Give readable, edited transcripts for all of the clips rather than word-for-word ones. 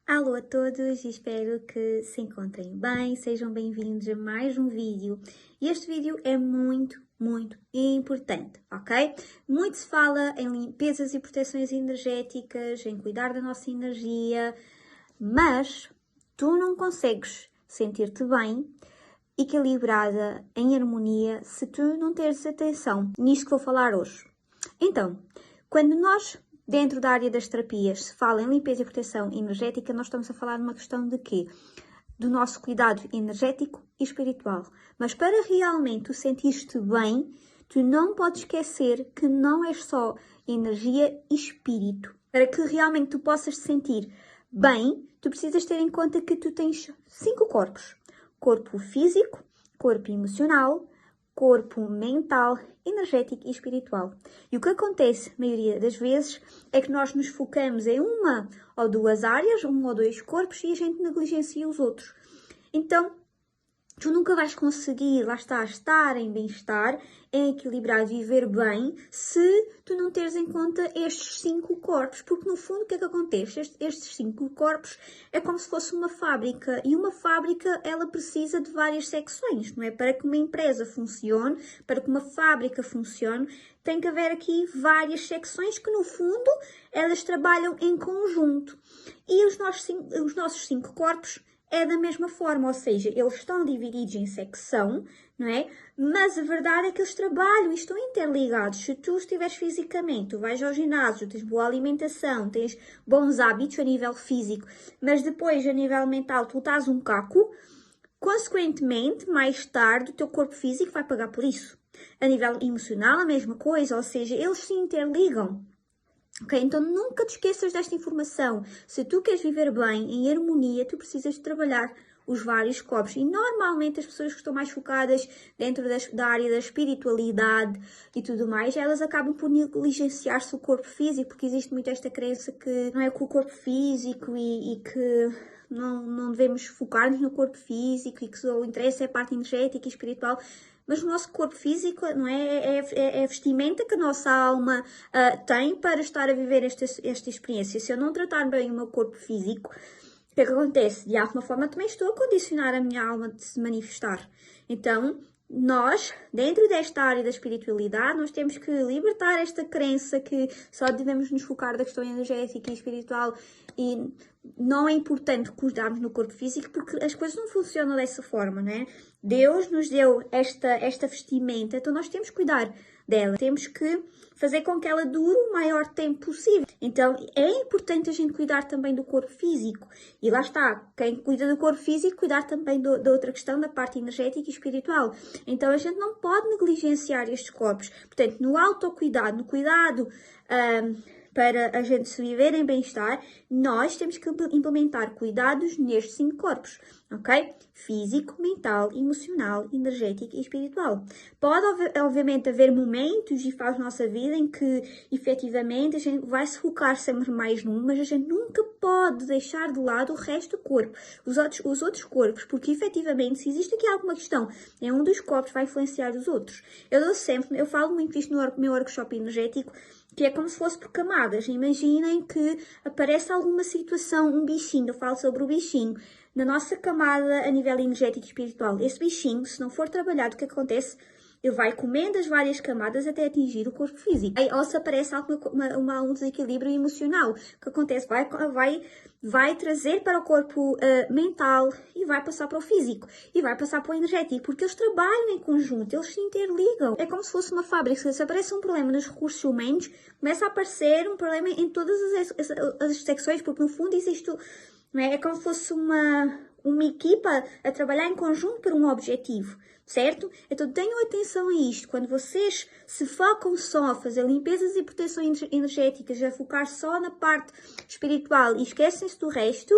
Alô a todos, espero que se encontrem bem, sejam bem-vindos a mais um vídeo. Este vídeo é muito importante, ok? Muito se fala em limpezas e proteções energéticas, em cuidar da nossa energia, mas tu não consegues sentir-te bem, equilibrada, em harmonia, se tu não teres atenção nisto que vou falar hoje. Então, quando nós dentro da área das terapias se fala em limpeza e proteção energética, nós estamos a falar de uma questão de quê? Do nosso cuidado energético e espiritual. Mas para realmente tu sentir-te bem, tu não podes esquecer que não és só energia e espírito. Para que realmente tu possas te sentir bem, tu precisas ter em conta que tu tens 5 corpos. Corpo físico, corpo emocional, corpo mental, energético e espiritual. E o que acontece, a maioria das vezes, é que nós nos focamos em uma ou duas áreas, um ou dois corpos, e a gente negligencia os outros. Então, tu nunca vais conseguir, lá está, estar em bem-estar, em equilibrar, viver bem, se tu não teres em conta estes 5 corpos. Porque no fundo o que é que acontece? Estes 5 corpos é como se fosse uma fábrica. E uma fábrica, ela precisa de várias secções, não é? Para que uma empresa funcione, para que uma fábrica funcione, tem que haver aqui várias secções que no fundo elas trabalham em conjunto. E os nossos 5 corpos é da mesma forma, ou seja, eles estão divididos em secção, não é? Mas a verdade é que eles trabalham e estão interligados. Se tu estiveres fisicamente, tu vais ao ginásio, tens boa alimentação, tens bons hábitos a nível físico, mas depois a nível mental tu estás um caco, consequentemente, mais tarde o teu corpo físico vai pagar por isso. A nível emocional a mesma coisa, ou seja, eles se interligam. Ok, então nunca te esqueças desta informação. Se tu queres viver bem, em harmonia, tu precisas de trabalhar os vários corpos. E normalmente as pessoas que estão mais focadas dentro da área da espiritualidade e tudo mais, elas acabam por negligenciar-se o corpo físico, porque existe muito esta crença que não é com o corpo físico e que não devemos focar-nos no corpo físico e que só o interesse é a parte energética e espiritual. Mas o nosso corpo físico, não é? É a vestimenta que a nossa alma tem para estar a viver esta experiência. Se eu não tratar bem o meu corpo físico, o que é que acontece? De alguma forma também estou a condicionar a minha alma de se manifestar. Então, nós, dentro desta área da espiritualidade, nós temos que libertar esta crença que só devemos nos focar da questão energética e espiritual e não é importante cuidarmos no corpo físico porque as coisas não funcionam dessa forma, né? Deus nos deu esta vestimenta, então nós temos que cuidar dela, temos que fazer com que ela dure o maior tempo possível. Então é importante a gente cuidar também do corpo físico. E lá está, quem cuida do corpo físico, cuidar também da outra questão, da parte energética e espiritual. Então a gente não pode negligenciar estes corpos. Portanto, no autocuidado, no cuidado para a gente se viver em bem-estar, nós temos que implementar cuidados nestes 5 corpos, ok? Físico, mental, emocional, energético e espiritual. Pode, obviamente, haver momentos e faz nossa vida em que, efetivamente, a gente vai se focar sempre mais num, mas a gente nunca pode deixar de lado o resto do corpo, os outros corpos, porque, efetivamente, se existe aqui alguma questão em um dos corpos, vai influenciar os outros. Eu falo muito isto no meu workshop energético, que é como se fosse por camadas. Imaginem que aparece alguma situação, um bichinho, eu falo sobre o bichinho, na nossa camada a nível energético e espiritual. Esse bichinho, se não for trabalhado, o que acontece? Ele vai comendo as várias camadas até atingir o corpo físico. Ou se aparece um desequilíbrio emocional, o que acontece? Vai trazer para o corpo mental e vai passar para o físico e vai passar para o energético, porque eles trabalham em conjunto, eles se interligam. É como se fosse uma fábrica. Se aparece um problema nos recursos humanos, começa a aparecer um problema em todas as secções, porque no fundo existe, não é? É como se fosse uma equipa a trabalhar em conjunto para um objetivo, certo? Então tenham atenção a isto. Quando vocês se focam só a fazer limpezas e proteções energéticas, a focar só na parte espiritual e esquecem-se do resto,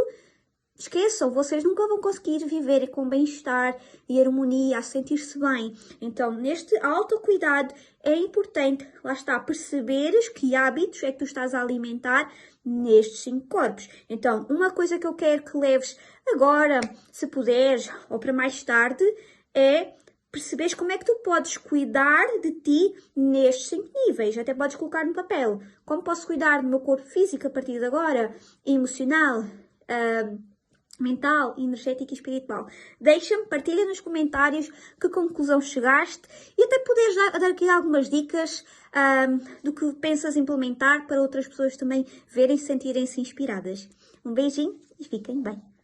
esqueçam, vocês nunca vão conseguir viver com bem-estar e harmonia, a sentir-se bem. Então, neste autocuidado é importante, lá está, perceberes que hábitos é que tu estás a alimentar nestes 5 corpos. Então, uma coisa que eu quero que leves agora, se puderes, ou para mais tarde, é perceberes como é que tu podes cuidar de ti nestes 5 níveis. Até podes colocar no papel. Como posso cuidar do meu corpo físico a partir de agora? Emocional, mental, energética e espiritual. Deixa-me, partilha nos comentários que conclusão chegaste e até poderes dar aqui algumas dicas do que pensas implementar para outras pessoas também verem e sentirem-se inspiradas. Um beijinho e fiquem bem!